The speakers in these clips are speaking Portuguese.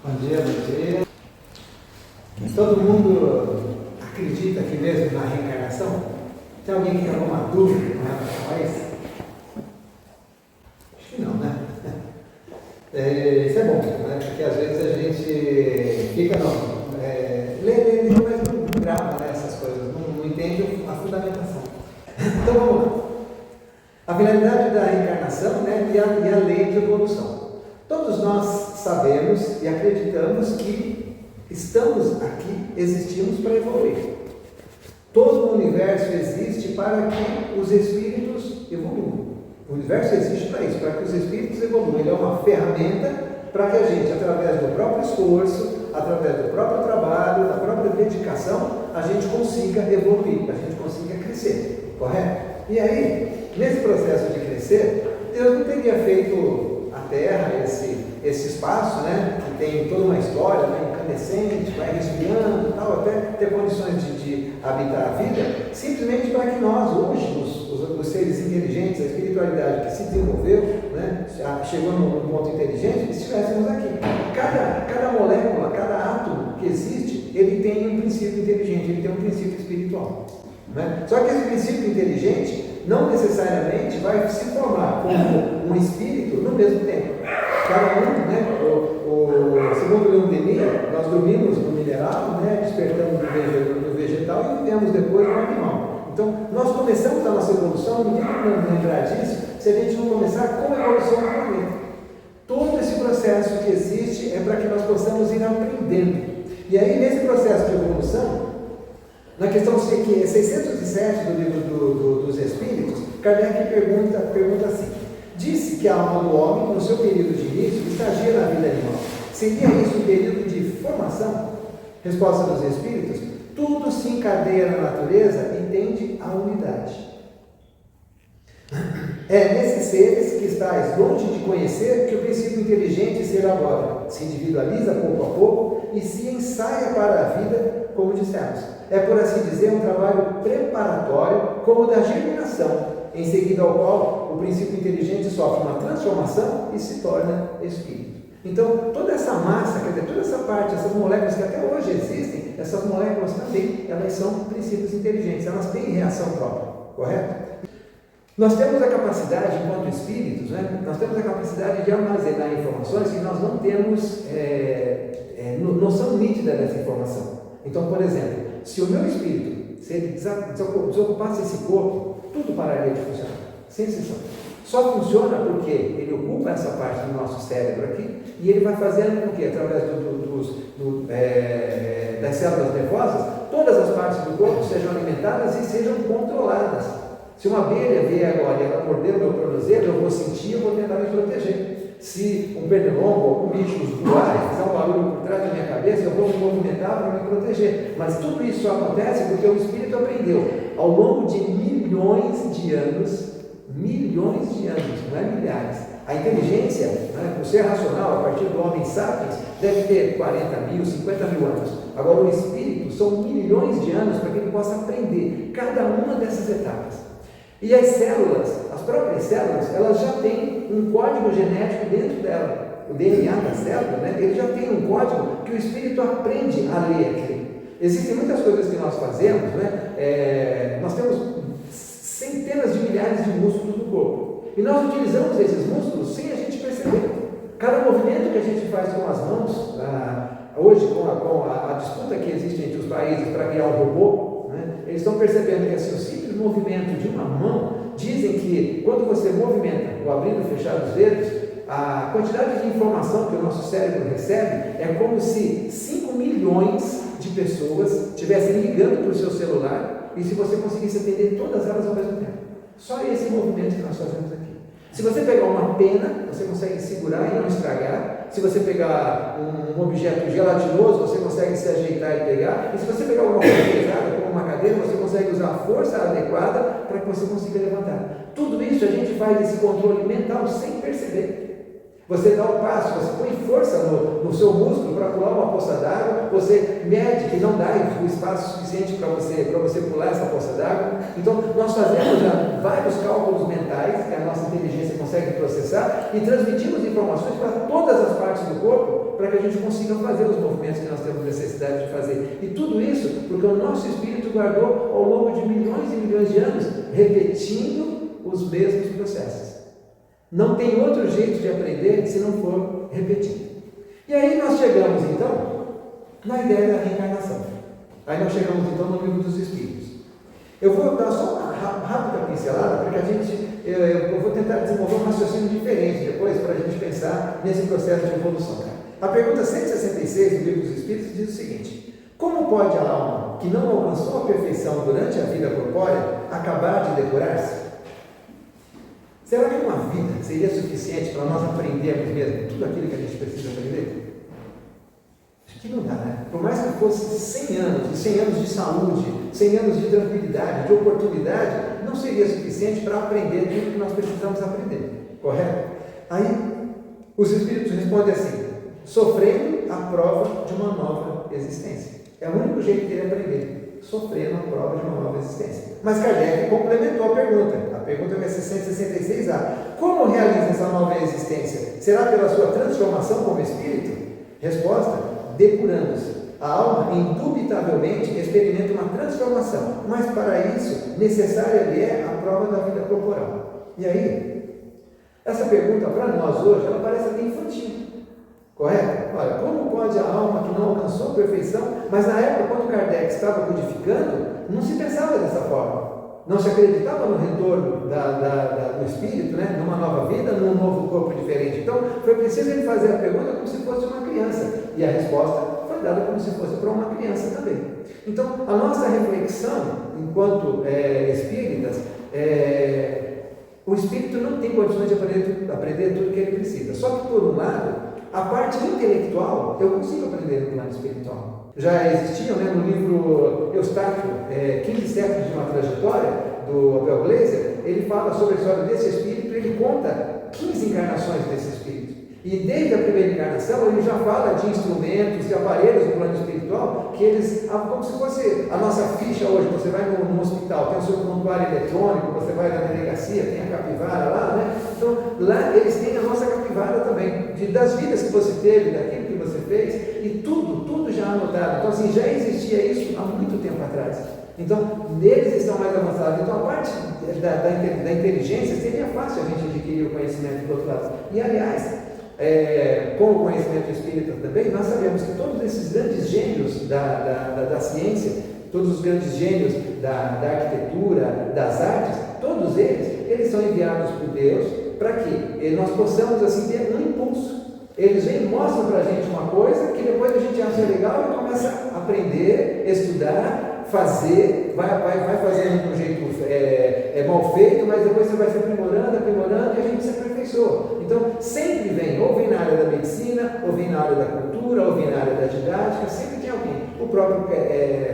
Bom dia, bom dia. Todo mundo acredita aqui mesmo na reencarnação? Tem alguém que tem alguma dúvida com relação a isso? Acho que não, né? Isso é bom, né? Porque às vezes a gente fica, lê, mas não grava essas coisas, não entende a fundamentação. Então vamos lá. A finalidade da reencarnação, né, e a lei de evolução. Todos nós sabemos e acreditamos que estamos aqui, existimos para evoluir. Todo o universo existe para que os espíritos evoluam. O universo existe para isso, para que os espíritos evoluam. Ele é uma ferramenta para que a gente, através do próprio esforço, através do próprio trabalho, da própria dedicação, a gente consiga evoluir, a gente consiga crescer, correto? E aí, nesse processo de crescer, Deus não teria feito a Terra, esse espaço, né, que tem toda uma história, né, incandescente, vai resfriando e tal, até ter condições de habitar a vida, simplesmente para que nós, hoje, os seres inteligentes, a espiritualidade que se desenvolveu, né, chegou num ponto inteligente, estivéssemos aqui. Cada molécula, cada átomo que existe, ele tem um princípio inteligente, ele tem um princípio espiritual. Né? Só que esse princípio inteligente não necessariamente vai se formar como um espírito no mesmo tempo. Cada um, né, segundo Leon Denis, nós dormimos no mineral, né, despertamos no vegetal e vivemos depois no animal. Então, nós começamos a nossa evolução, não tem como lembrar disso, se a gente não começar com a evolução do planeta. Todo esse processo que existe é para que nós possamos ir aprendendo. E aí, nesse processo de evolução, na questão 607 do livro dos Espíritos, Kardec pergunta assim: disse que a alma do homem, no seu período de início, estagia na vida animal. Seria isso um período de formação? Resposta dos Espíritos: tudo se encadeia na natureza e tende à unidade. É nesses seres que estáis longe de conhecer que o princípio inteligente se elabora, se individualiza pouco a pouco e se ensaia para a vida, como dissemos. É, por assim dizer, um trabalho preparatório, como o da germinação, em seguida ao qual o princípio inteligente sofre uma transformação e se torna espírito. Então, toda essa massa, quer dizer, toda essa parte, essas moléculas que até hoje existem, essas moléculas também, elas são princípios inteligentes, elas têm reação própria, correto? Nós temos a capacidade, enquanto espíritos, né, nós temos a capacidade de armazenar informações que nós não temos noção nítida dessa informação. Então, por exemplo, se o meu espírito, se ele desocupasse esse corpo, tudo pararia de funcionar, sem exceção. Só funciona porque ele ocupa essa parte do nosso cérebro aqui e ele vai fazendo com que, através das células nervosas, todas as partes do corpo sejam alimentadas e sejam controladas. Se uma abelha vier agora e ela morder o meu tornozelo, eu vou sentir e vou tentar me proteger. Se um pernilongo, algum bicho voar e fizer um barulho por trás da minha cabeça, eu vou me movimentar para me proteger. Mas tudo isso acontece porque o espírito aprendeu ao longo de milhões de anos, não é milhares. A inteligência, né, o ser racional, a partir do homem sapiens, deve ter 40 mil, 50 mil anos. Agora, o espírito são milhões de anos para que ele possa aprender cada uma dessas etapas. E as células, as próprias células, elas já têm um código genético dentro dela. O DNA da célula, né, ele já tem um código que o espírito aprende a ler aquilo. Existem muitas coisas que nós fazemos, né? Nós temos centenas de milhares de músculos no corpo. E nós utilizamos esses músculos sem a gente perceber. Cada movimento que a gente faz com as mãos, hoje com a disputa que existe entre os países para criar um robô, né, eles estão percebendo que assim, o simples movimento de uma mão, dizem que quando você movimenta o abrindo e fechar os dedos, a quantidade de informação que o nosso cérebro recebe é como se 5 milhões de pessoas estivessem ligando para o seu celular e se você conseguisse atender todas elas ao mesmo tempo. Só esse movimento que nós fazemos aqui. Se você pegar uma pena, você consegue segurar e não estragar. Se você pegar um objeto gelatinoso, você consegue se ajeitar e pegar. E se você pegar alguma coisa pesada, como uma cadeira, você consegue usar a força adequada para que você consiga levantar. Tudo isso a gente faz esse controle mental sem perceber. Você dá um passo, você põe força no seu músculo para pular uma poça d'água, você mede que não dá o espaço suficiente para você pular essa poça d'água. Então, nós fazemos já vários cálculos mentais que a nossa inteligência consegue processar e transmitimos informações para todas as partes do corpo para que a gente consiga fazer os movimentos que nós temos necessidade de fazer. E tudo isso porque o nosso espírito guardou ao longo de milhões e milhões de anos, repetindo os mesmos processos. Não tem outro jeito de aprender se não for repetindo. E aí nós chegamos então na ideia da reencarnação. Aí nós chegamos então no livro dos Espíritos. Eu vou dar só uma rápida pincelada, porque eu vou tentar desenvolver um raciocínio diferente depois para a gente pensar nesse processo de evolução. A pergunta 166 do livro dos Espíritos diz o seguinte: como pode a alma que não alcançou a perfeição durante a vida corpórea acabar de depurar-se? Será que uma vida seria suficiente para nós aprendermos mesmo tudo aquilo que a gente precisa aprender? Acho que não dá, né? Por mais que fosse 100 anos, e 100 anos de saúde, 100 anos de tranquilidade, de oportunidade, não seria suficiente para aprender tudo que nós precisamos aprender, correto? Aí, os Espíritos respondem assim: sofrendo a prova de uma nova existência. É o único jeito de ele aprender, sofrendo a prova de uma nova existência. Mas Kardec complementou a pergunta. A pergunta é 666A. Como realiza essa nova existência? Será pela sua transformação como espírito? Resposta: depurando-se. A alma, indubitavelmente, experimenta uma transformação, mas para isso, necessária lhe é a prova da vida corporal. E aí, essa pergunta para nós hoje, ela parece até infantil. Correto? Olha, como pode a alma que não alcançou a perfeição, mas na época, quando Kardec estava codificando, não se pensava dessa forma. Não se acreditava no retorno do espírito, né? Numa nova vida, num novo corpo diferente. Então, foi preciso ele fazer a pergunta como se fosse uma criança. E a resposta foi dada como se fosse para uma criança também. Então, a nossa reflexão, enquanto espíritas, o espírito não tem condições de aprender tudo o que ele precisa. Só que, por um lado, a parte intelectual, eu consigo aprender no plano espiritual. Já existiam, né, no livro Eustáquio, 15 séculos de uma trajetória, do Abel Gleiser, ele fala sobre a história desse espírito, ele conta 15 encarnações desse espírito. E desde a primeira encarnação, ele já fala de instrumentos, de aparelhos no plano espiritual, que eles, como se fosse a nossa ficha hoje, você vai no hospital, tem o seu prontuário eletrônico, você vai na delegacia, tem a capivara lá, né? Então, lá eles têm a nossa capivara também, das vidas que você teve, daquilo que você fez, e tudo já anotado. Então, assim, já existia isso há muito tempo atrás. Então, neles estão mais avançados. Então, a parte da inteligência seria fácil a gente adquirir o conhecimento do outro lado. E, aliás, com o conhecimento espírita também, nós sabemos que todos esses grandes gênios da ciência, todos os grandes gênios da arquitetura, das artes, todos eles são enviados por Deus para que nós possamos assim ter um impulso. Eles vêm e mostram para a gente uma coisa que depois a gente acha legal e começa a aprender, estudar, fazer, vai fazendo de um jeito mal feito, mas depois você vai se aprimorando e a gente se aperfeiçoa. Então, sempre ou vem na área da medicina, ou vem na área da cultura, ou vem na área da didática, sempre tem alguém. O próprio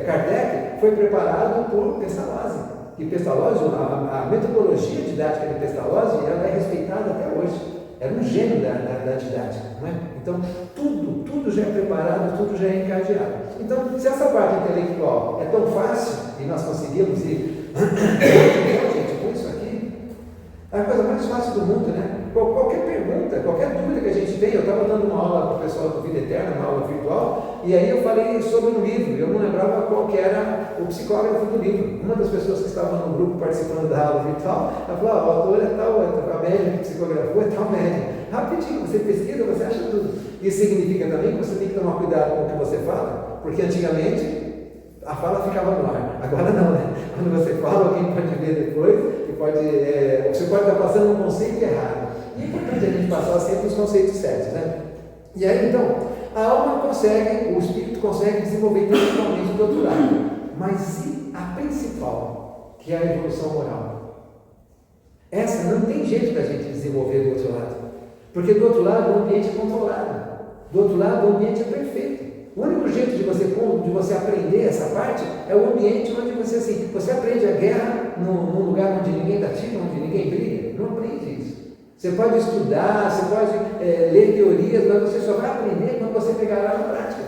Kardec foi preparado por Pestalozzi. E Pestalozzi, a metodologia didática de Pestalozzi, ela é respeitada até hoje. Era um gênio da didática, não é? Então, tudo já é preparado, tudo já é encadeado. Então, se essa parte intelectual é tão fácil, e nós conseguimos ir, gente, com isso aqui, é a coisa mais fácil do mundo, né? Qualquer pergunta, qualquer dúvida que a gente tem, eu estava dando uma aula para o pessoal do Vida Eterna, uma aula virtual, e aí eu falei sobre um livro, eu não lembrava qual que era o psicógrafo do livro. Uma das pessoas que estava no grupo participando da aula virtual, ela falou: o autor é tal, a média que psicografou é tal média. Rapidinho, você pesquisa, você acha tudo. Isso significa também que você tem que tomar cuidado com o que você fala, porque antigamente a fala ficava no ar, agora não, né? Quando você fala, alguém pode ver depois, você pode estar passando um conceito errado. E é importante a gente passar sempre os conceitos certos, né? E aí, então, a alma consegue, o espírito consegue desenvolver intelectualmente do outro lado. Mas e a principal, que é a evolução moral? Essa não tem jeito para a gente desenvolver do outro lado. Porque do outro lado o ambiente é controlado. Do outro lado o ambiente é perfeito. O único jeito de você aprender essa parte é o ambiente onde você aprende a guerra num lugar onde ninguém dá tiro, onde ninguém briga. Não aprende isso. Você pode estudar, você pode ler teorias, mas você só vai aprender quando você pegar lá na prática.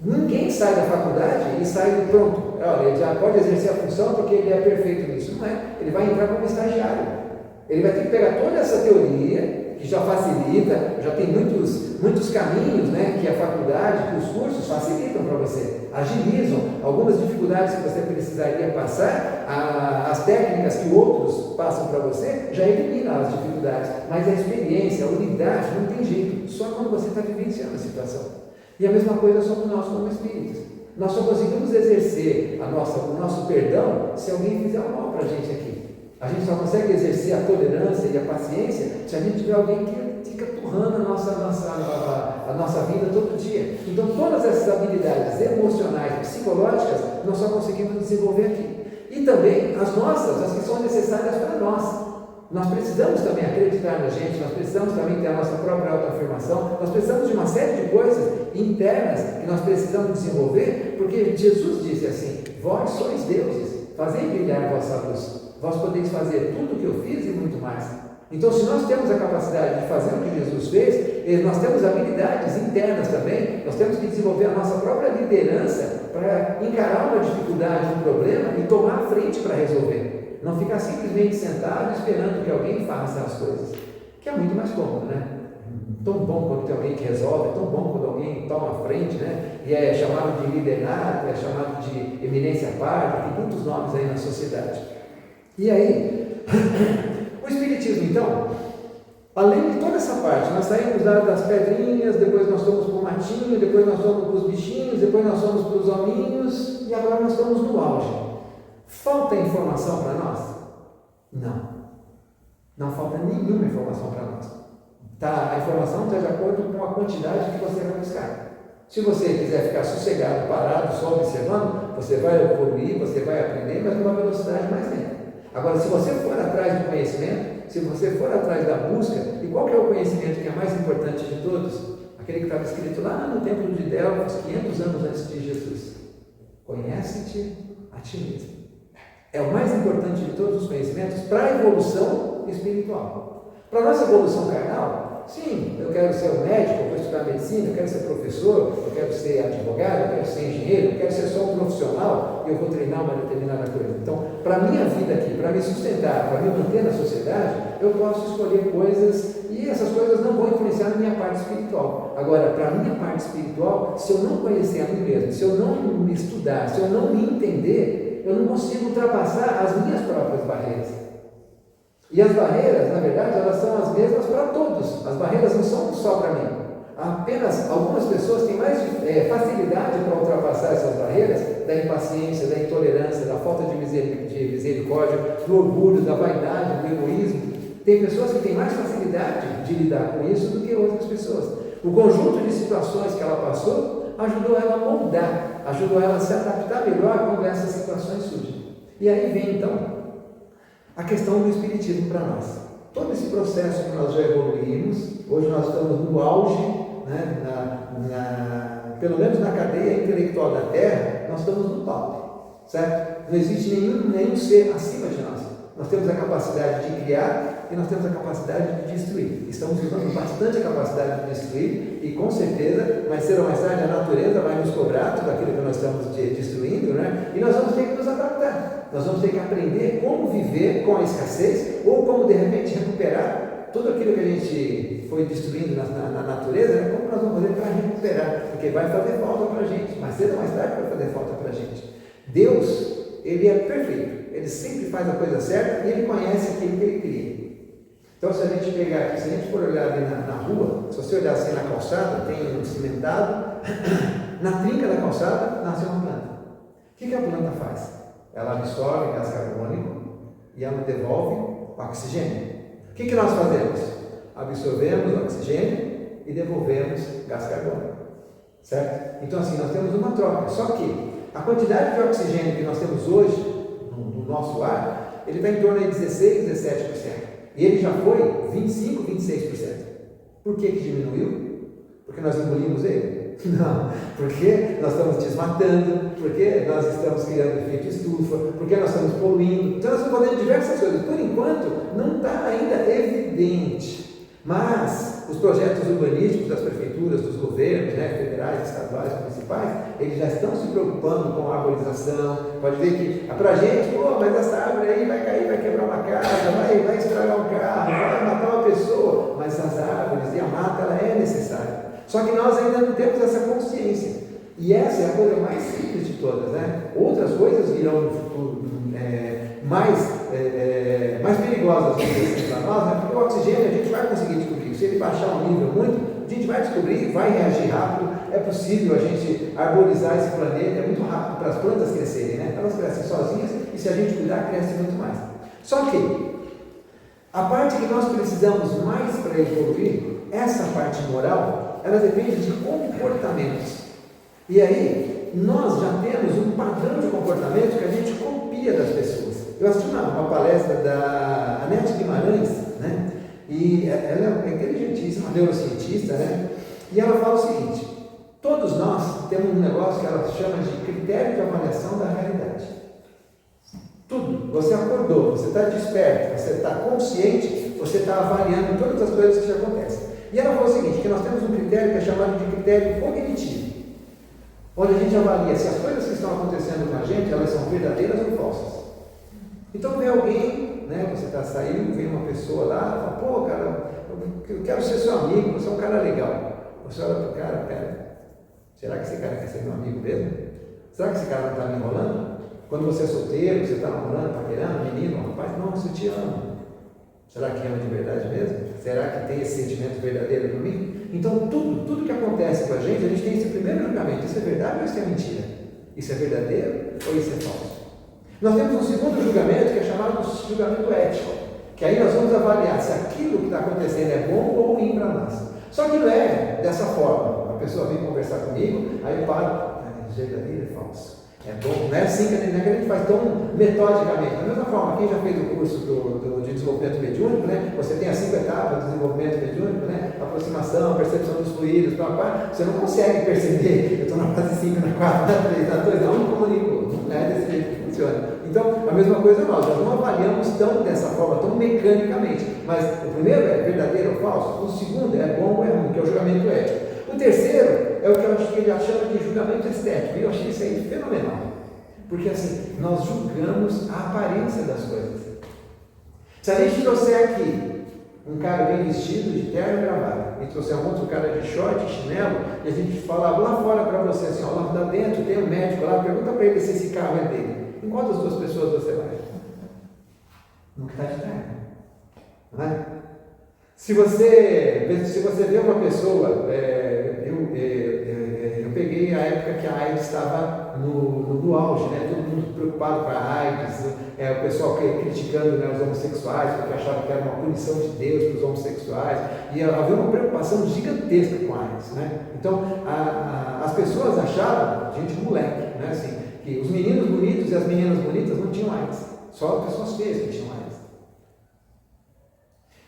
Ninguém sai da faculdade e sai pronto. Olha, ele já pode exercer a função porque ele é perfeito nisso. Não é. Ele vai entrar como estagiário. Ele vai ter que pegar toda essa teoria, que já facilita, já tem muitos caminhos, né, que a faculdade, que os cursos facilitam para você, agilizam algumas dificuldades que você precisaria passar, as técnicas que outros passam para você, já eliminam as dificuldades, mas a experiência, a unidade, não tem jeito, só quando você está vivenciando a situação. E a mesma coisa sobre nós como espíritos. Nós só conseguimos exercer o nosso perdão se alguém fizer o mal para a gente aqui. A gente só consegue exercer a tolerância e a paciência se a gente tiver alguém que fica turrando a nossa vida todo dia. Então, todas essas habilidades emocionais e psicológicas, nós só conseguimos desenvolver aqui. E também as nossas, as que são necessárias para nós. Nós precisamos também acreditar na gente, nós precisamos também ter a nossa própria autoafirmação, nós precisamos de uma série de coisas internas que nós precisamos desenvolver, porque Jesus disse assim: vós sois deuses, fazei brilhar a vossa luz. Vós podeis fazer tudo o que eu fiz e muito mais. Então, se nós temos a capacidade de fazer o que Jesus fez, nós temos habilidades internas também, nós temos que desenvolver a nossa própria liderança para encarar uma dificuldade, um problema e tomar a frente para resolver. Não ficar simplesmente sentado esperando que alguém faça as coisas, que é muito mais cômodo, né? Tão bom quando tem alguém que resolve, é tão bom quando alguém toma a frente, né? E é chamado de líder nato, é chamado de eminência parda, tem muitos nomes aí na sociedade. E aí, o Espiritismo, então, além de toda essa parte, nós saímos das pedrinhas, depois nós fomos para o matinho, depois nós fomos para os bichinhos, depois nós fomos para os hominhos, e agora nós estamos no auge. Falta informação para nós? Não. Não falta nenhuma informação para nós. A informação está de acordo com a quantidade que você vai buscar. Se você quiser ficar sossegado, parado, só observando, você vai evoluir, você vai aprender, mas numa velocidade mais lenta. Agora, se você for atrás do conhecimento, se você for atrás da busca, e qual que é o conhecimento que é mais importante de todos? Aquele que estava escrito lá no templo de Delfos, 500 anos antes de Jesus. Conhece-te a ti mesmo. É o mais importante de todos os conhecimentos para a evolução espiritual. Para a nossa evolução carnal, sim, eu quero ser um médico, eu vou estudar medicina, eu quero ser professor, eu quero ser advogado, eu quero ser engenheiro, eu quero ser só um profissional e eu vou treinar uma determinada coisa. Então, para a minha vida aqui, para me sustentar, para me manter na sociedade, eu posso escolher coisas e essas coisas não vão influenciar na minha parte espiritual. Agora, para a minha parte espiritual, se eu não conhecer a mim mesmo, se eu não me estudar, se eu não me entender, eu não consigo ultrapassar as minhas próprias barreiras. E as barreiras, na verdade, elas são as mesmas para todos. As barreiras não são só para mim. Apenas algumas pessoas têm mais facilidade para ultrapassar essas barreiras da impaciência, da intolerância, da falta de misericórdia, do orgulho, da vaidade, do egoísmo. Tem pessoas que têm mais facilidade de lidar com isso do que outras pessoas. O conjunto de situações que ela passou ajudou ela a moldar, ajudou ela a se adaptar melhor quando essas situações surgem. E aí vem então a questão do Espiritismo para nós. Todo esse processo que nós já evoluímos, hoje nós estamos no auge, né, pelo menos na cadeia intelectual da Terra, nós estamos no top, certo? Não existe nenhum ser acima de nós. Nós temos a capacidade de criar e nós temos a capacidade de destruir. Estamos usando bastante a capacidade de destruir e com certeza, mais cedo ou mais tarde, a natureza vai nos cobrar tudo aquilo que nós estamos destruindo, né? E nós vamos ter que nos adaptar. Nós vamos ter que aprender como viver com a escassez ou como de repente recuperar tudo aquilo que a gente foi destruindo na natureza, né? Como nós vamos fazer para recuperar, porque vai fazer falta para a gente, mais cedo ou mais tarde vai fazer falta para a gente. Deus, Ele é perfeito, Ele sempre faz a coisa certa e Ele conhece aquilo que Ele cria. Então, se a gente pegar aqui, se a gente for olhar ali na rua, se você olhar assim na calçada, tem um cimentado, na trinca da calçada nasce uma planta. O que a planta faz? Ela absorve gás carbônico e ela devolve oxigênio. O que nós fazemos? Absorvemos oxigênio e devolvemos gás carbônico. Certo? Então, assim, nós temos uma troca. Só que a quantidade de oxigênio que nós temos hoje no nosso ar, ele está em torno de 16, 17%. E ele já foi 25, 26%. Por que diminuiu? Porque nós engolimos ele? Não, porque nós estamos desmatando, porque nós estamos criando efeito estufa, porque nós estamos poluindo. Então nós estamos fazendo diversas coisas. Por enquanto, não está ainda evidente. Mas os projetos urbanísticos das prefeituras, dos governos, né, federais, estaduais, municipais, eles já estão se preocupando com a arborização. Pode ver que, para a gente, pô, mas essa árvore aí vai cair, vai quebrar uma casa, vai estragar um carro, vai matar uma pessoa. Mas as árvores e a mata, ela é necessária. Só que nós ainda não temos essa consciência. E essa é a coisa mais simples de todas, né? Outras coisas virão no futuro mais perigosas para nós, né? Porque o oxigênio a gente vai conseguir descobrir. Se ele baixar um nível muito, a gente vai descobrir, vai reagir rápido. É possível a gente arborizar esse planeta, é muito rápido para as plantas crescerem, né? Elas crescem sozinhas e se a gente cuidar, cresce muito mais. Só que a parte que nós precisamos mais para evoluir, essa parte moral, ela depende de comportamentos. E aí, nós já temos um padrão de comportamento que a gente copia das pessoas. Eu assisti uma palestra da Anete Guimarães, né? E ela é inteligentíssima, neurocientista, né? E ela fala o seguinte: todos nós temos um negócio que ela chama de critério de avaliação da realidade. Tudo. Você acordou, você está desperto, você está consciente, você está avaliando todas as coisas que te acontecem. E ela falou o seguinte, que nós temos um critério que é chamado de critério cognitivo, onde a gente avalia se as coisas que estão acontecendo com a gente, elas são verdadeiras ou falsas. Então vem alguém, né, você está saindo, vem uma pessoa lá, fala, pô, cara, eu quero ser seu amigo, você é um cara legal. Você olha para o cara, pera, será que esse cara quer ser meu amigo mesmo? Será que esse cara não está me enrolando? Quando você é solteiro, você está namorando, paquerando, menino, rapaz, nossa, eu te amo. Será que ama de verdade mesmo? Será que tem esse sentimento verdadeiro por mim? Então, tudo que acontece com a gente tem esse primeiro julgamento. Isso é verdade ou isso é mentira? Isso é verdadeiro ou isso é falso? Nós temos um segundo julgamento que é chamado de julgamento ético, que aí nós vamos avaliar se aquilo que está acontecendo é bom ou ruim para nós. Só que não é dessa forma. A pessoa vem conversar comigo, aí eu paro, é verdadeiro ou falso? É bom, não é assim que a gente faz tão metodicamente. Da mesma forma, quem já fez o curso de desenvolvimento mediúnico, né? Você tem as 5 etapas do desenvolvimento mediúnico, né? Aproximação, percepção dos fluidos, você não consegue perceber, eu estou na fase 5, na 4, na 3, na 2, na 1, comunico. Não é desse jeito que funciona. Então, a mesma coisa nós não avaliamos dessa forma, tão mecanicamente. Mas o primeiro é verdadeiro ou falso, o segundo é bom ou é ruim, que é o julgamento ético. O terceiro é o que eu acho que ele chama de julgamento estético, e eu achei isso aí fenomenal, porque assim, nós julgamos a aparência das coisas. Se a gente trouxer aqui um cara bem vestido, de terno e gravata, e trouxer um outro cara de short e chinelo, e a gente falar lá fora para você assim, ó, lá dentro tem um médico lá, pergunta para ele se esse carro é dele. Em qual das duas pessoas você vai? No que está de terno, não é? Se você vê uma pessoa, eu peguei a época que a AIDS estava no auge, né? Todo mundo preocupado com a AIDS, o pessoal criticando, né, os homossexuais, porque achavam que era uma punição de Deus para os homossexuais, e havia uma preocupação gigantesca com a AIDS, né? Então, as pessoas achavam, gente moleque, né, assim, que os meninos bonitos e as meninas bonitas não tinham AIDS, só as pessoas feias que tinham AIDS.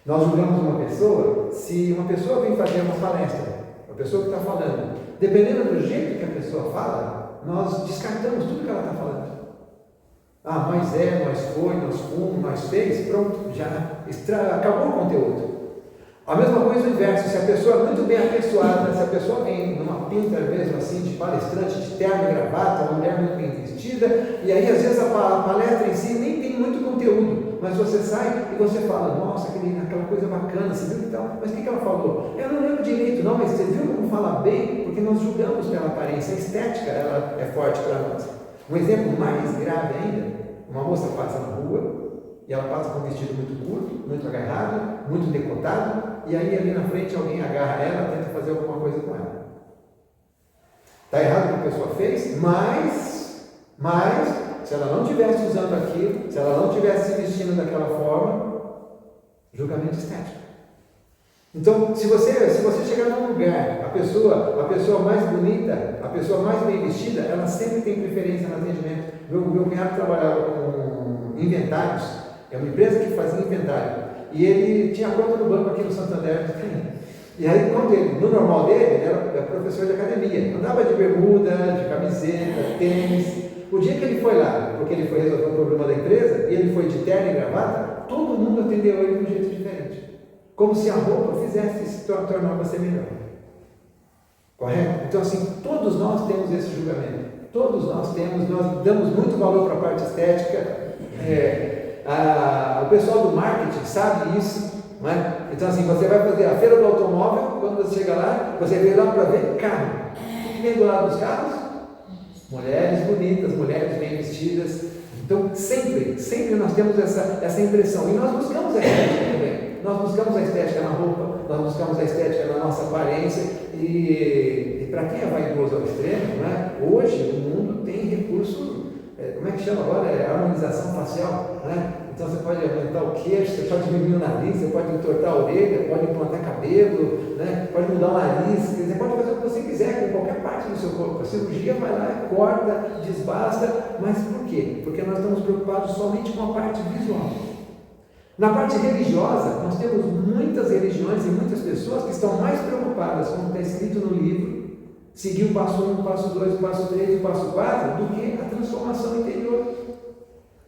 Nós julgamos uma pessoa, se uma pessoa vem fazer uma palestra, a pessoa que está falando, dependendo do jeito que a pessoa fala, nós descartamos tudo que ela está falando. Ah, nós foi, nós fomos, nós fez, pronto, já acabou o conteúdo. A mesma coisa o inverso, se a pessoa é muito bem apessoada, se a pessoa vem numa pinta mesmo assim, de palestrante, de terno e gravata, uma mulher muito bem vestida, e aí às vezes a palestra em si nem tem muito conteúdo, mas você sai e você fala, nossa, aquela coisa bacana, você viu que tal? Mas o que ela falou? Eu não lembro direito, não, mas você viu como falar bem? Porque nós julgamos pela aparência, a estética ela é forte para nós. Um exemplo mais grave ainda, uma moça passa na rua, e ela passa com um vestido muito curto, muito agarrado, muito decotado, e aí ali na frente alguém agarra ela, tenta fazer alguma coisa com ela. Está errado o que a pessoa fez, mas se ela não estivesse usando aquilo, se ela não estivesse se vestindo daquela forma, julgamento estético. Então, se você chegar num lugar, a pessoa mais bonita, a pessoa mais bem vestida, ela sempre tem preferência no atendimento. Meu cunhado trabalhava com inventários, é uma empresa que fazia inventário, e ele tinha conta no banco aqui no Santander. E aí, no normal dele, ele era professor de academia, andava de bermuda, de camiseta, tênis. O dia que ele foi lá, porque ele foi resolver um problema da empresa, e ele foi de terno e gravata, todo mundo atendeu ele de um jeito diferente. Como se a roupa fizesse se tornar você melhor. Correto? Então, assim, todos nós temos esse julgamento. Todos nós damos muito valor para a parte estética. O pessoal do marketing sabe isso. Não é? Então, assim, você vai fazer a feira do automóvel, quando você chega lá, você vem lá para ver carro. O que vem do lado dos carros? Mulheres bonitas, mulheres bem vestidas. Então, sempre nós temos essa impressão. E nós buscamos a estética também. Nós buscamos a estética na roupa, nós buscamos a estética na nossa aparência. E para quem é vaidoso ao extremo, né? Hoje o mundo tem recurso, como é que chama agora? Harmonização facial. Né? Então você pode aumentar o queixo, você pode diminuir o nariz, você pode entortar a orelha, pode implantar cabelo, né? Pode mudar o nariz, você pode fazer o que você quiser com qualquer parte do seu corpo. A cirurgia vai lá, corta, desbasta, mas por quê? Porque nós estamos preocupados somente com a parte visual. Na parte religiosa, nós temos muitas religiões e muitas pessoas que estão mais preocupadas, como está escrito no livro, seguir o passo 1, o passo 2, o passo 3, o passo 4, do que a transformação interior.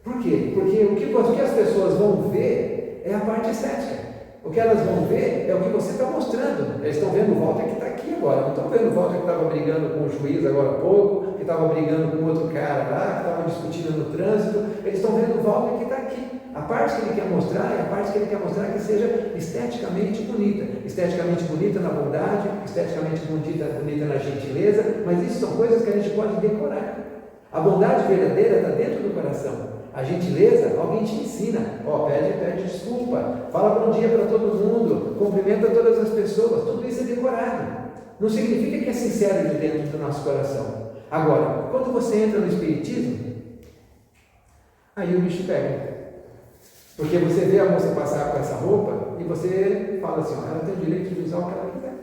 Por quê? Porque o que as pessoas vão ver é a parte estética. O que elas vão ver é o que você está mostrando. Eles estão vendo o Walter que está aqui agora. Não estão vendo o Walter que estava brigando com o juiz agora há pouco, que estava brigando com outro cara lá, que estava discutindo no trânsito. Eles estão vendo o Walter que está aqui. A parte que ele quer mostrar é a parte que ele quer mostrar que seja esteticamente bonita. Esteticamente bonita na bondade, esteticamente bonita na gentileza, mas isso são coisas que a gente pode decorar. A bondade verdadeira está dentro do coração. A gentileza, alguém te ensina. Pede desculpa, fala bom dia para todo mundo, cumprimenta todas as pessoas. Tudo isso é decorado. Não significa que é sincero de dentro do nosso coração. Agora, quando você entra no Espiritismo, aí o bicho pega. Porque você vê a moça passar com essa roupa e você fala assim, ela tem o direito de usar o que ela quiser.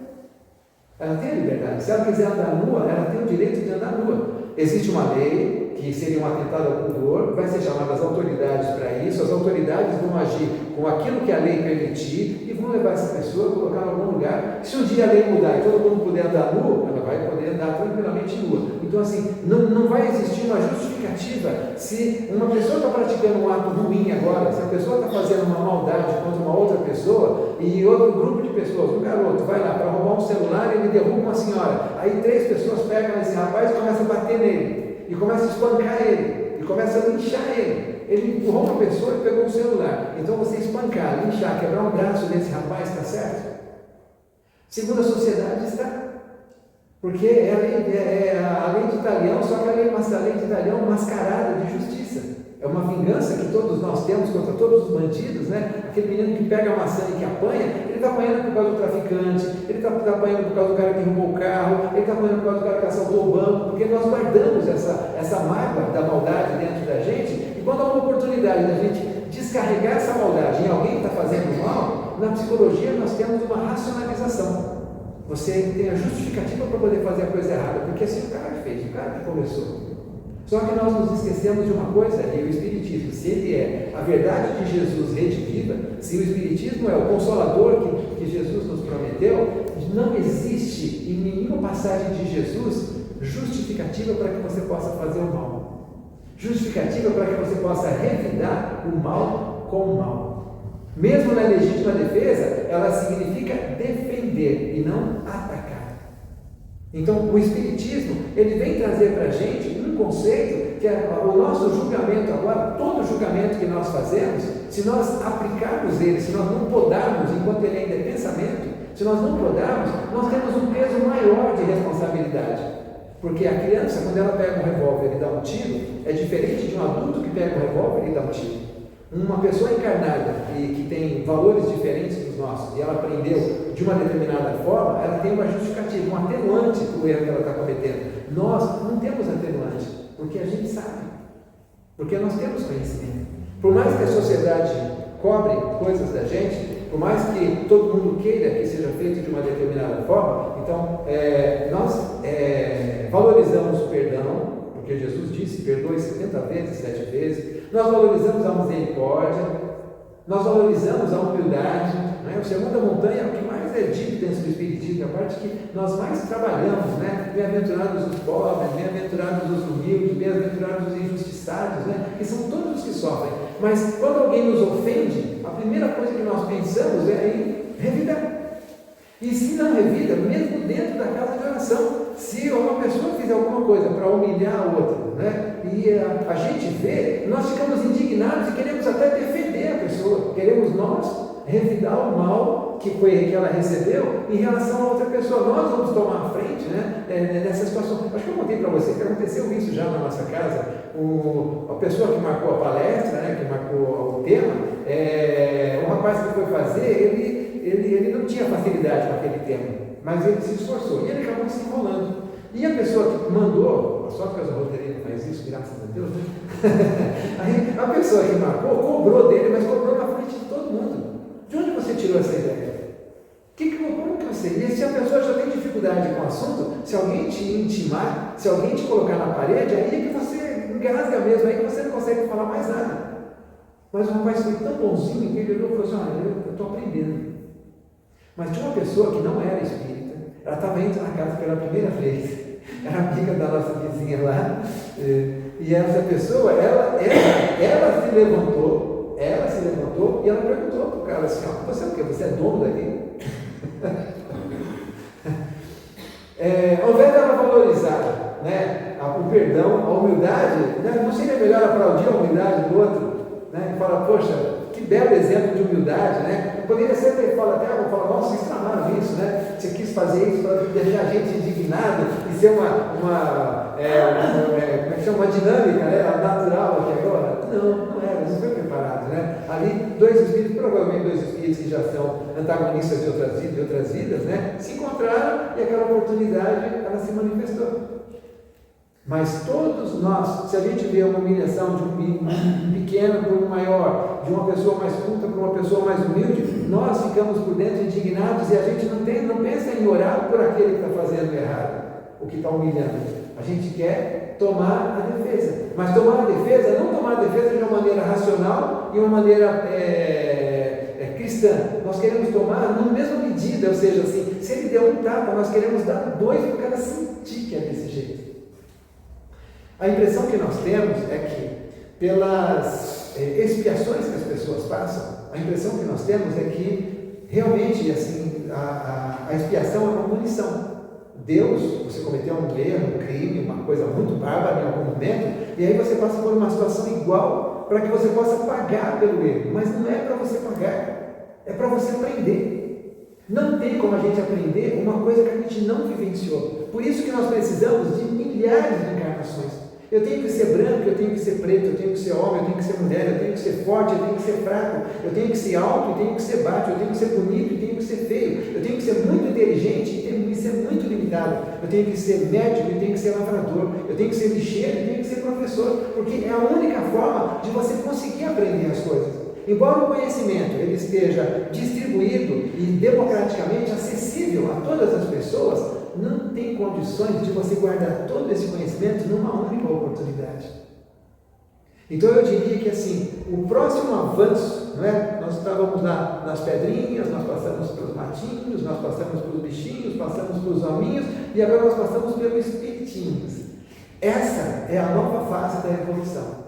Ela tem a liberdade. Se ela quiser andar nua, ela tem o direito de andar nua. Existe uma lei que seria um atentado ao pudor, vai ser chamadas autoridades para isso. As autoridades vão agir com aquilo que a lei permitir e vão levar essa pessoa, colocar em algum lugar. Se um dia a lei mudar e todo mundo puder andar nu, ela vai poder andar tranquilamente nua. Então, assim, não vai existir uma justificativa se uma pessoa está praticando um ato ruim agora, se a pessoa está fazendo uma maldade contra uma outra pessoa e outro grupo de pessoas, um garoto vai lá para roubar um celular e ele derruba uma senhora. Aí 3 pessoas pegam esse rapaz e começam a bater nele. E começa a espancar ele, e começa a linchar ele. Ele empurrou uma pessoa e pegou um celular. Então você espancar, linchar, quebrar um braço desse rapaz, está certo? Segundo a sociedade está. Porque é a lei de Italião, só que a lei de Italião mascarada de justiça. É uma vingança que todos nós temos contra todos os bandidos, né? Aquele menino que pega a maçã e que apanha, ele está apanhando por causa do traficante, ele está apanhando por causa do cara que roubou o carro, ele está apanhando por causa do cara que assaltou o banco, porque nós guardamos essa mágoa da maldade dentro da gente, e quando há uma oportunidade da gente descarregar essa maldade em alguém que está fazendo mal, na psicologia nós temos uma racionalização. Você tem a justificativa para poder fazer a coisa errada, porque assim o cara fez, o cara que começou. Só que nós nos esquecemos de uma coisa, e o Espiritismo, se ele é a verdade de Jesus redivida, se o Espiritismo é o Consolador que Jesus nos prometeu, não existe em nenhuma passagem de Jesus justificativa para que você possa fazer o mal. Justificativa para que você possa revidar o mal com o mal. Mesmo na legítima defesa, ela significa defender e não atacar. Então, o Espiritismo, ele vem trazer para a gente um conceito que é o nosso julgamento agora, todo julgamento que nós fazemos, se nós aplicarmos ele, se nós não podarmos enquanto ele ainda é pensamento, se nós não podarmos, nós temos um peso maior de responsabilidade. Porque a criança, quando ela pega um revólver e dá um tiro, é diferente de um adulto que pega um revólver e dá um tiro. Uma pessoa encarnada e que tem valores diferentes dos nossos, e ela aprendeu de uma determinada forma, ela tem uma justificativa, um atenuante para o erro que ela está cometendo. Nós não temos atenuante, porque a gente sabe, porque nós temos conhecimento. Por mais que a sociedade cobre coisas da gente, por mais que todo mundo queira que seja feito de uma determinada forma, então nós valorizamos o perdão, porque Jesus disse, perdoe 70 vezes, 7 vezes. Nós valorizamos a misericórdia, nós valorizamos a humildade, né? O Sermão da Montanha é o que mais é dito dentro do Espiritismo, a parte que nós mais trabalhamos, né? Bem-aventurados os pobres, bem-aventurados os humildes, bem-aventurados os injustiçados, né? Que são todos os que sofrem. Mas quando alguém nos ofende, a primeira coisa que nós pensamos é em revidar. E se não revida, mesmo dentro da casa de oração, se uma pessoa fizer alguma coisa para humilhar a outra, né, e a gente vê, nós ficamos indignados e queremos até defender a pessoa, queremos nós revidar o mal que ela recebeu em relação a outra pessoa. Nós vamos tomar a frente, né, nessa situação. Acho que eu contei para você que aconteceu isso já na nossa casa. A pessoa que marcou a palestra, né, que marcou o tema, o rapaz que foi fazer, ele não tinha facilidade com aquele tema, mas ele se esforçou e ele acabou se enrolando. E a pessoa que mandou, só porque a roteirinha faz isso, graças a Deus, né? Aí, a pessoa que marcou cobrou dele, mas cobrou na frente de todo mundo. De onde você tirou essa ideia? Como que você? E se a pessoa já tem dificuldade com o assunto, se alguém te intimar, se alguém te colocar na parede, aí é que você engasga mesmo, aí que você não consegue falar mais nada. Mas o rapaz foi tão bonzinho que ele olhou e falou assim: olha, eu estou aprendendo. Mas tinha uma pessoa que não era espírita, ela estava indo na casa pela primeira vez, era amiga da nossa vizinha lá, e essa pessoa, ela se levantou e ela perguntou para o cara assim: ó, você é o quê? Você é dono daqui? Ao invés dela valorizar, né, o perdão, a humildade, né, não seria melhor aplaudir a humildade do outro? Né, e falar: poxa, que belo exemplo de humildade, né? Poderia ser até falar, nossa, vocês tramaram isso, né? Você quis fazer isso para deixar a gente indignado e ser uma dinâmica, né, natural aqui agora? Não era, não foi preparado, né? Ali, dois espíritos, provavelmente dois espíritos que já são antagonistas de outras vidas, né, se encontraram e aquela oportunidade, ela se manifestou. Mas todos nós, se a gente vê uma humilhação de um pequeno por um maior, de uma pessoa mais culta por uma pessoa mais humilde, nós ficamos por dentro indignados e a gente não pensa em orar por aquele que está fazendo errado, o que está humilhando. A gente quer tomar a defesa. Mas tomar a defesa, não tomar a defesa de uma maneira racional e uma maneira cristã. Nós queremos tomar na mesma medida, ou seja, assim, se ele deu um tapa, nós queremos dar dois para o cara sentir que é desse jeito. A impressão que nós temos é que, pelas expiações que as pessoas passam, a impressão que nós temos é que, realmente, assim, a expiação é uma punição. Deus, você cometeu um erro, um crime, uma coisa muito bárbara em algum momento, e aí você passa por uma situação igual para que você possa pagar pelo erro. Mas não é para você pagar, é para você aprender. Não tem como a gente aprender uma coisa que a gente não vivenciou. Por isso que nós precisamos de milhares de encarnações. Eu tenho que ser branco, eu tenho que ser preto, eu tenho que ser homem, eu tenho que ser mulher, eu tenho que ser forte, eu tenho que ser fraco, eu tenho que ser alto e tenho que ser baixo, eu tenho que ser bonito e tenho que ser feio, eu tenho que ser muito inteligente e tenho que ser muito limitado, eu tenho que ser médico e tenho que ser lavrador, eu tenho que ser lixeiro e tenho que ser professor, porque é a única forma de você conseguir aprender as coisas. Embora o conhecimento ele esteja distribuído e democraticamente acessível a todas as pessoas, não tem condições de você guardar todo esse conhecimento numa única oportunidade. Então eu diria que assim, o próximo avanço, não é? Nós estávamos lá nas pedrinhas, nós passamos pelos matinhos, nós passamos pelos bichinhos, passamos pelos hominhos e agora nós passamos pelos espiritinhos. Essa é a nova fase da evolução.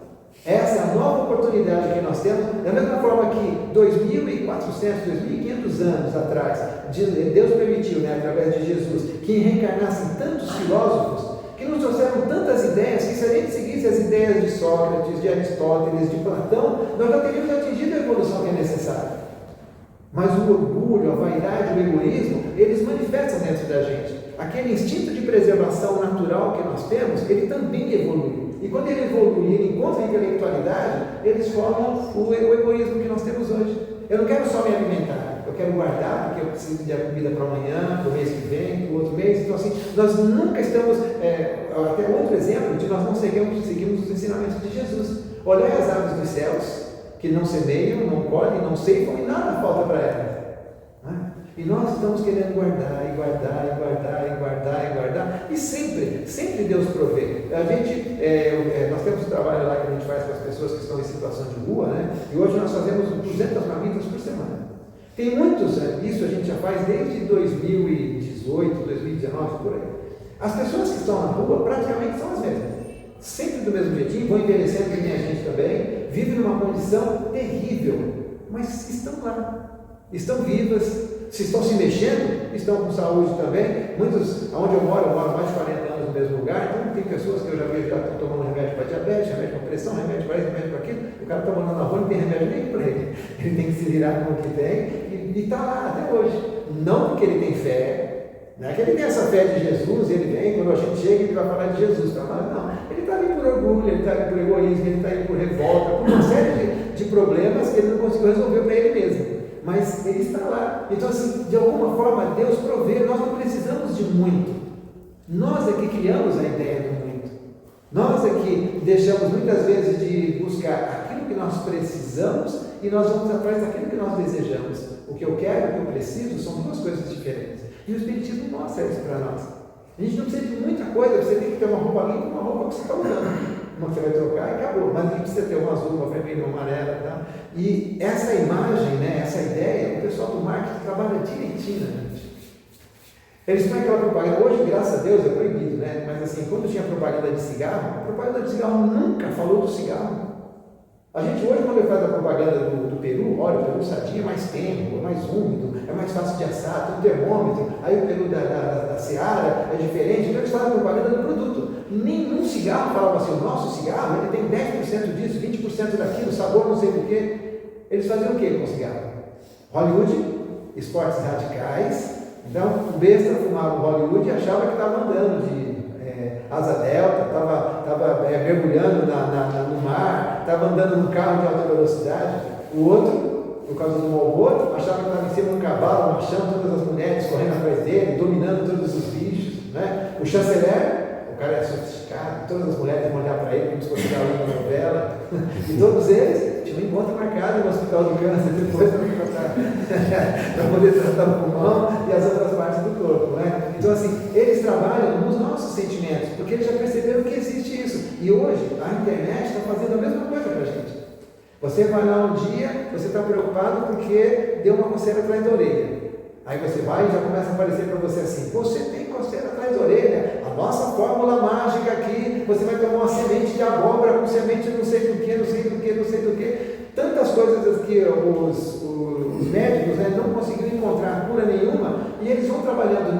Essa é a nova oportunidade que nós temos, da mesma forma que 2.400, 2.500 anos atrás, Deus permitiu, né, através de Jesus, que reencarnassem tantos filósofos, que nos trouxeram tantas ideias, que se a gente seguisse as ideias de Sócrates, de Aristóteles, de Platão, nós já teríamos atingido a evolução que é necessária. Mas o orgulho, a vaidade, o egoísmo, eles manifestam dentro da gente. Aquele instinto de preservação natural que nós temos, ele também evolui. E quando ele evolui, ele encontra a intelectualidade, eles formam o egoísmo que nós temos hoje. Eu não quero só me alimentar, eu quero guardar, porque eu preciso de comida para amanhã, para o mês que vem, para o outro mês. Então, assim, nós nunca estamos. Até outro exemplo de nós não seguimos os ensinamentos de Jesus. Olhai as aves dos céus, que não semeiam, não colhem, não ceifam e nada falta para elas. E nós estamos querendo guardar, e guardar, e guardar, e guardar, e guardar, e sempre Deus provê. A gente, nós temos um trabalho lá que a gente faz com as pessoas que estão em situação de rua, né? E hoje nós fazemos 200 marmitas por semana. Tem muitos, isso a gente já faz desde 2018, 2019, por aí. As pessoas que estão na rua praticamente são as mesmas. Sempre do mesmo jeitinho, vão envelhecendo que nem a gente também, vivem numa condição terrível, mas estão lá, estão vivas, se estão se mexendo, estão com saúde também. Muitos, onde eu moro mais de 40 anos no mesmo lugar, então tem pessoas que eu já vejo já estão tomando remédio para diabetes, remédio para pressão, remédio para isso, remédio para aquilo. O cara está morando na rua, não tem remédio nem para ele. Ele tem que se virar com o que tem e está lá até hoje. Não porque ele tem fé, não é que ele tem essa fé de Jesus, ele vem, quando a gente chega, ele vai falar de Jesus, tá? Mas não, ele está ali por orgulho, ele está ali por egoísmo, ele está ali por revolta, por uma série de problemas que ele não conseguiu resolver para ele mesmo. Mas ele está lá. Então, assim, de alguma forma, Deus provê. Nós não precisamos de muito. Nós é que criamos a ideia do muito. Nós é que deixamos muitas vezes de buscar aquilo que nós precisamos e nós vamos atrás daquilo que nós desejamos. O que eu quero e o que eu preciso são duas coisas diferentes. E o Espiritismo mostra isso para nós. A gente não precisa de muita coisa. Você tem que ter uma roupa limpa e uma roupa que você está usando. Uma que você vai trocar e acabou. Mas a gente precisa ter uma azul, uma vermelha, uma amarela. Tá? E essa imagem, né, essa ideia, o pessoal do marketing trabalha direitinho, gente. Eles põem aquela propaganda. Hoje, graças a Deus, é proibido, né? Mas assim, quando tinha propaganda de cigarro, a propaganda de cigarro nunca falou do cigarro. A gente hoje, quando ele faz a propaganda do Peru, olha, o Peru sadia é mais tempo, é mais úmido, é mais fácil de assar, tem um termômetro, aí o Peru da Seara é diferente, então eles fazem propaganda do produto. Nenhum cigarro falava assim, o nosso cigarro ele tem 10% disso, 20% daquilo, sabor não sei do que. Eles faziam o que com o cigarro? Hollywood, esportes radicais. Então, o besta fumava o Hollywood e achava que estava andando de asa delta, estava mergulhando no mar, estava andando num carro de alta velocidade. O outro, por causa do mau humor, achava que estava em cima de um cavalo, marchando, todas as mulheres correndo atrás dele, dominando todos os bichos. Né? O chanceler, o cara é sofisticado, todas as mulheres vão olhar para ele como se fosse garoto da novela. E todos eles tinham um encontro marcado no Hospital do Câncer depois para poder tratar o pulmão e as outras partes do corpo. Né? Então, assim, eles trabalham nos nossos sentimentos, porque eles já perceberam que existe isso. E hoje, a internet está fazendo a mesma coisa para a gente. Você vai lá um dia, você está preocupado porque deu uma coceira atrás da orelha. Aí você vai e já começa a aparecer para você assim, você tem coceira atrás da orelha, a nossa fórmula mágica aqui, você vai tomar uma semente de abóbora com semente de não sei do que, não sei do que, não sei do que. Tantas coisas que os médicos, né, não conseguiram encontrar cura nenhuma, e eles vão trabalhando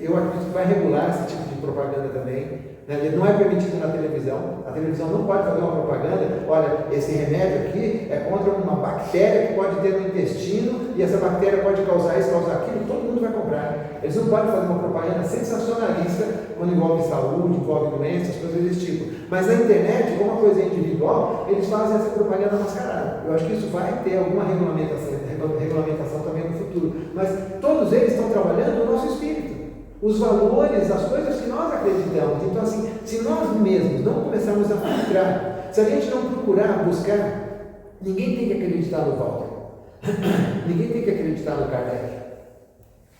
eu acredito que vai regular esse tipo de propaganda também. Né? Não é permitido na televisão, a televisão não pode fazer uma propaganda, olha, esse remédio aqui é contra uma bactéria que pode ter no intestino, e essa bactéria pode causar isso, causar aquilo, todo mundo vai comprar. Eles não podem fazer uma propaganda sensacionalista quando envolve saúde, envolve doenças, coisas desse tipo. Mas na internet, como uma coisa individual, eles fazem essa propaganda mascarada. Eu acho que isso vai ter alguma regulamentação também no futuro. Mas todos eles estão trabalhando no nosso espírito. Os valores, as coisas que nós acreditamos. Então, assim, se nós mesmos não começarmos a filtrar, se a gente não procurar, buscar, ninguém tem que acreditar no Walter. Ninguém tem que acreditar no Kardec.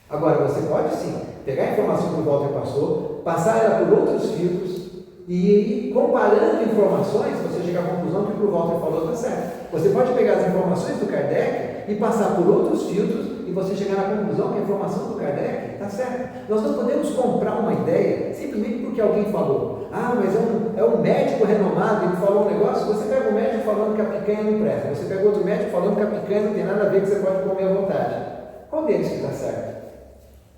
Agora, você pode sim pegar a informação que o Walter passou, passar ela por outros filtros e ir comparando informações, você chegar à conclusão que o que o Walter falou está certo. Você pode pegar as informações do Kardec e passar por outros filtros e você chegar à conclusão que a informação do Kardec está certa. Nós não podemos comprar uma ideia simplesmente porque alguém falou. Ah, mas é um médico renomado que falou um negócio. Você pega um médico falando que a picanha não presta. Você pega outro médico falando que a picanha não tem nada a ver, que você pode comer à vontade. Qual deles que está certo?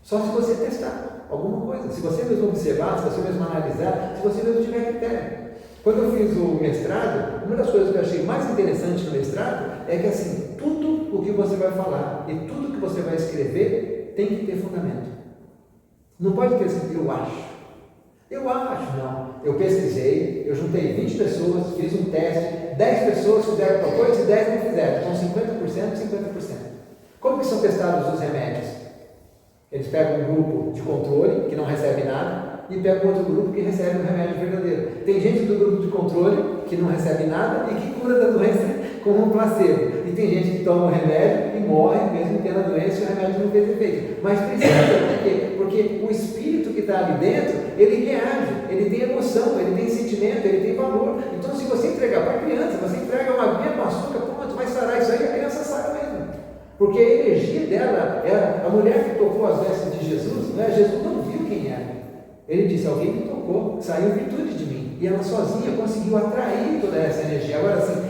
Só se você testar alguma coisa. Se você mesmo observar, se você mesmo analisar, se você mesmo tiver critério. Quando eu fiz o mestrado, uma das coisas que eu achei mais interessante no mestrado é que assim, tudo o que você vai falar e tudo que você vai escrever tem que ter fundamento. Não pode ter assim, eu acho. Eu acho, não. Eu pesquisei, eu juntei 20 pessoas, fiz um teste, 10 pessoas fizeram tal coisa e 10 não fizeram. Então 50%, 50%. Como que são testados os remédios? Eles pegam um grupo de controle, que não recebe nada, e pegam outro grupo que recebe um remédio verdadeiro. Tem gente do grupo de controle que não recebe nada e que cura da doença como um placebo. E tem gente que toma o remédio e morre mesmo tendo a doença e o remédio não fez efeito. Mas precisa, por quê? Porque o espírito que está ali dentro, ele reage, ele tem emoção, ele tem sentimento, ele tem valor. Então se você entregar para a criança, você entrega uma aguinha com açúcar, pronto, vai sarar isso aí, a criança sara mesmo. Porque a energia dela, a mulher que tocou as vestes de Jesus, né, Jesus não viu quem era. Ele disse, alguém me tocou, saiu virtude de mim. E ela sozinha conseguiu atrair toda essa energia. Agora sim,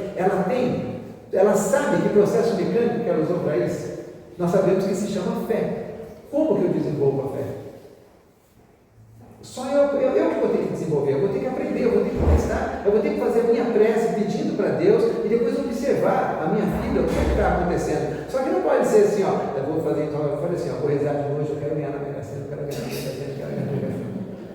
ela sabe que processo mecânico que ela usou para isso. Nós sabemos que se chama fé. Como que eu desenvolvo a fé? Só eu que vou ter que desenvolver, eu vou ter que aprender, eu vou ter que testar, eu vou ter que fazer a minha prece pedindo para Deus e depois observar a minha vida, o que está acontecendo. Só que não pode ser assim, ó, eu vou fazer, então eu falei assim, ó, vou rezar de noite, eu quero ganhar na Mega Sena, eu quero ganhar na Mega Sena, eu quero ganhar na Mega Sena.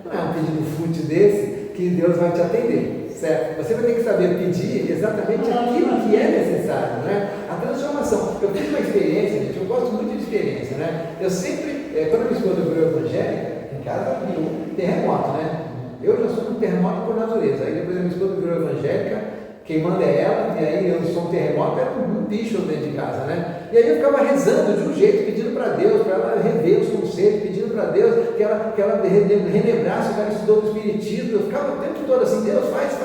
Não é um pedido fútil desse que Deus vai te atender, certo? Você vai ter que saber pedir exatamente aquilo que é necessário, né? A transformação. Eu fiz uma experiência, gente, eu gosto muito de experiência, né? Eu sempre, quando minha esposa virou evangélica, em casa virou um terremoto, né? Eu já sou um terremoto por natureza. Aí depois a minha esposa virou evangélica, quem manda é ela, e aí eu sou um terremoto, era um bicho dentro de casa, né? E aí eu ficava rezando de um jeito, pedindo para Deus, para ela rever os conselhos, pedindo para Deus que ela relembrasse o que ela estudou do Espiritismo. Eu ficava o tempo todo assim, Deus, faz.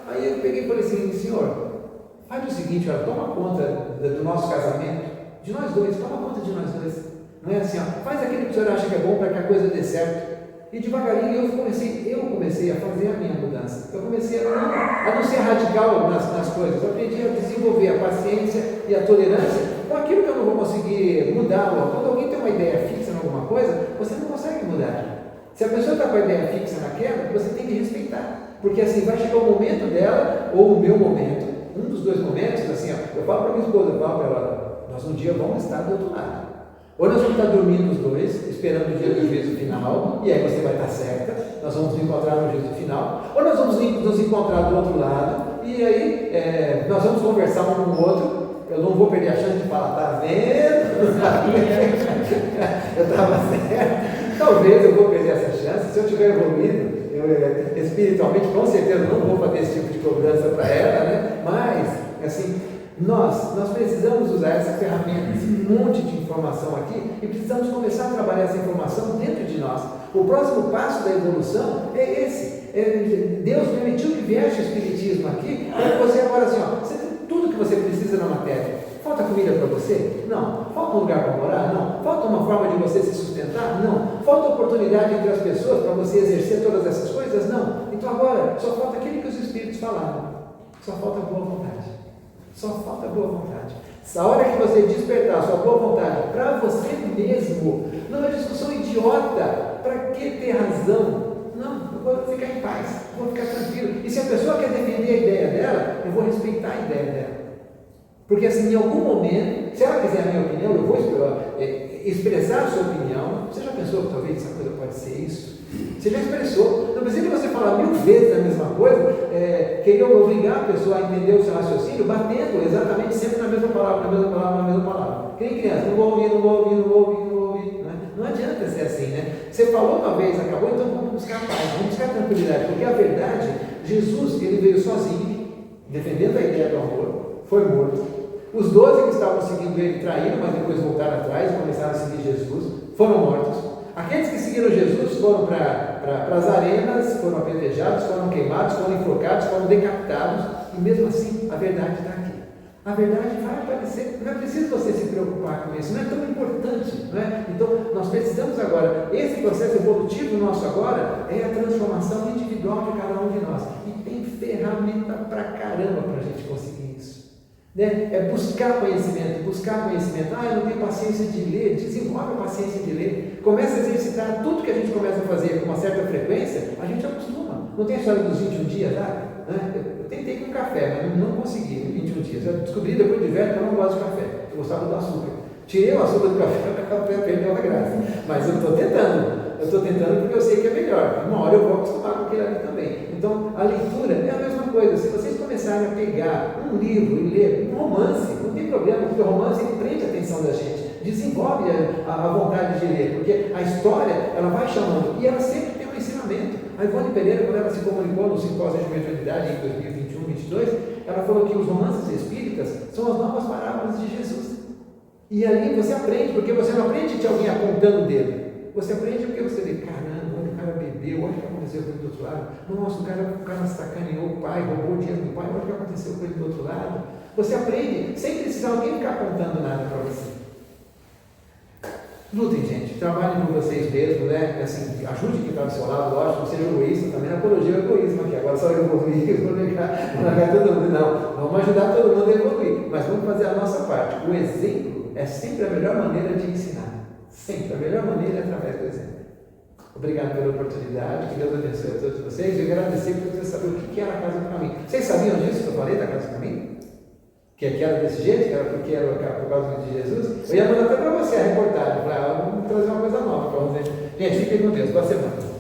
Aí eu peguei e falei assim, Senhor, faz o seguinte, olha, toma conta do nosso casamento, de nós dois, toma conta de nós dois. Não é assim, ó, faz aquilo que o senhor acha que é bom para que a coisa dê certo. E devagarinho eu comecei a fazer a minha mudança. Eu comecei a não ser radical nas coisas. Eu aprendi a desenvolver a paciência e a tolerância com aquilo que eu não vou conseguir mudar. Quando alguém tem uma ideia fixa em alguma coisa, você não consegue mudar. Se a pessoa está com a ideia fixa naquela, você tem que respeitar. Porque assim, vai chegar o momento dela, ou o meu momento, um dos dois momentos, assim, ó, eu falo para minha esposa, eu falo para ela, nós um dia vamos estar do outro lado. Ou nós vamos estar dormindo os dois, esperando o dia do juízo final, e aí você vai estar certa, nós vamos nos encontrar no juízo final, ou nós vamos nos encontrar do outro lado, e aí nós vamos conversar um com o outro, eu não vou perder a chance de falar, tá vendo? Eu estava certo, talvez eu vou perder essa chance, se eu tiver evoluído, espiritualmente, com certeza não vou fazer esse tipo de cobrança para ela, né? Mas, assim, nós precisamos usar essa ferramenta, esse monte de informação aqui, e precisamos começar a trabalhar essa informação dentro de nós. O próximo passo da evolução é esse. Deus permitiu que viesse o Espiritismo aqui, para você agora assim, ó, você tem tudo que você precisa na matéria. Falta comida para você? Não. Falta um lugar para morar? Não. Falta uma forma de você se sustentar? Não. Falta oportunidade entre as pessoas para você exercer todas essas coisas? Não. Então agora, só falta aquilo que os Espíritos falaram. Só falta boa vontade. Só falta boa vontade. A hora que você despertar a sua boa vontade para você mesmo, não é uma discussão idiota. Para que ter razão? Não, eu vou ficar em paz, eu vou ficar tranquilo. E se a pessoa quer defender a ideia dela, eu vou respeitar a ideia dela. Porque assim, em algum momento, se ela quiser a minha opinião, eu vou expressar a sua opinião. Você já pensou que talvez essa coisa pode ser isso? Você já expressou. Não precisa você falar 1000 vezes a mesma coisa, querer obrigar a pessoa a entender o seu raciocínio, batendo exatamente sempre na mesma palavra. Que nem criança, não vou ouvir. Não adianta ser assim, né? Você falou uma vez, acabou, então vamos buscar paz, vamos buscar tranquilidade. Porque a verdade, Jesus, ele veio sozinho, defendendo a ideia do amor, foi morto. Os 12 que estavam seguindo ele traíram, mas depois voltaram atrás e começaram a seguir Jesus, foram mortos. Aqueles que seguiram Jesus foram para as arenas, foram apedrejados, foram queimados, foram enforcados, foram decapitados, e mesmo assim a verdade está aqui. A verdade vai aparecer, não é preciso você se preocupar com isso, não é tão importante, não é? Então nós precisamos agora, esse processo evolutivo nosso agora é a transformação individual de cada um de nós, e tem ferramenta pra caramba para a gente conseguir isso. Né? É buscar conhecimento. Eu não tenho paciência de ler, desenvolve a paciência de ler, começa a exercitar. Tudo que a gente começa a fazer com uma certa frequência, a gente acostuma. Não tem a história dos 21 dias, tá? Né? Eu tentei com café, mas não consegui 21 dias. Eu descobri depois de velho que eu não gosto de café, eu gostava do açúcar. Tirei o açúcar do café, o café perdeu a graça. Mas eu estou tentando porque eu sei que é melhor. Uma hora eu vou acostumar com aquele ali também. Então, a leitura é a mesma coisa. Se vocês começarem a pegar um livro e ler um romance, não tem problema, porque o romance ele prende a atenção da gente, desenvolve a vontade de ler, porque a história, ela vai chamando, e ela sempre tem um ensinamento. A Ivone Pereira, quando ela se comunicou no simpósio de mediunidade em 2021, 2022, ela falou que os romances espíritas são as novas parábolas de Jesus. E ali você aprende, porque você não aprende de alguém apontando o dedo. Você aprende porque você vê, caramba, olha o cara bebeu, olha o que aconteceu com ele do outro lado. Nossa, o cara sacaneou o pai, roubou o dinheiro do pai, olha o que aconteceu com ele do outro lado. Você aprende sem precisar alguém ficar apontando nada para você. Lutem, gente, trabalhem por vocês mesmos, né? Assim, ajude quem está do seu lado, lógico, não seja egoísta também, a apologia ao egoísmo aqui. Agora só eu evoluir, vou negar todo mundo. Não, vamos ajudar todo mundo a evoluir, mas vamos fazer a nossa parte. O exemplo é sempre a melhor maneira de ensinar. Sempre. A melhor maneira é através do exemplo. Obrigado pela oportunidade. Que Deus abençoe a todos vocês. E agradecer por você saber o que era a Casa do Caminho. Vocês sabiam disso que eu falei da Casa do Caminho? Que era desse jeito? Que era porque era por causa de Jesus? Eu ia mandar até para você a reportagem. Para trazer uma coisa nova para você. Gente, fiquem com Deus. Boa semana.